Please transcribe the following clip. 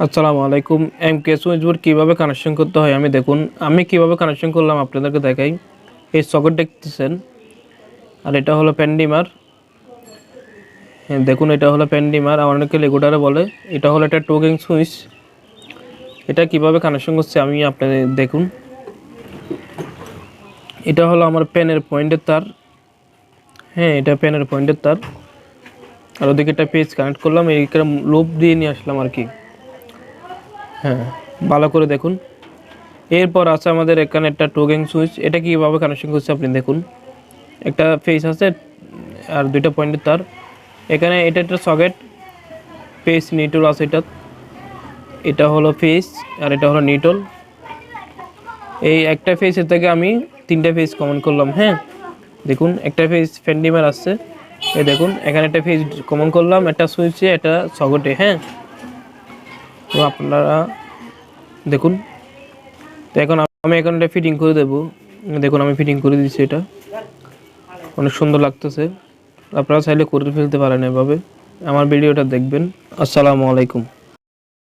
আসসালামু আলাইকুম। এমকে সুইচবোর্ড কিভাবে কানেকশন করতে হয় আমি কিভাবে কানেকশন করলাম আপনাদেরকে দেখাই। এই সকেট দেখতেছেন, আর এটা হলো প্যান্ডিমার। হ্যাঁ দেখুন, এটা হলো প্যান্ডিমার, আর অনেকে রেগুলারে বলে। এটা হলো একটা টোগিং সুইচ। এটা কিভাবে কানেকশন করছে আমি আপনাদের দেখুন। এটা হলো আমার প্যানের পয়েন্টের তার। হ্যাঁ, এটা প্যানের পয়েন্টের তার। আর ওদিকে একটা পেজ কানেক্ট করলাম, এইখানে লুপ দিয়ে নিয়ে আসলাম আর কি। হ্যাঁ, ভালো করে দেখুন। এরপর আছে আমাদের এখানে একটা টোগিং সুইচ। এটা কীভাবে কানেকশন করছে আপনি দেখুন। একটা ফেস আছে আর দুইটা পয়েন্টের তার। এখানে এটা একটা সকেট, ফেস নিউট্রাল আছে। এটা হলো ফেস, আর এটা হলো নিউট্রাল। এই একটা ফেসের থেকে আমি তিনটা ফেস কমন করলাম। হ্যাঁ দেখুন, একটা ফেস ফ্যান্ডিমার আসছে। এই দেখুন, এখানে একটা ফেস কমন করলাম, একটা সুইচে, একটা সকেটে। হ্যাঁ, তো আপনারা দেখুন। তো এখন আমি এটা ফিটিং করে দেবো। দেখুন, আমি ফিটিং করে দিচ্ছি। এটা অনেক সুন্দর লাগতেছে। আপনারা চাইলে করে ফেলতে পারেন এভাবে। আমার ভিডিওটা দেখবেন। আসসালামু আলাইকুম।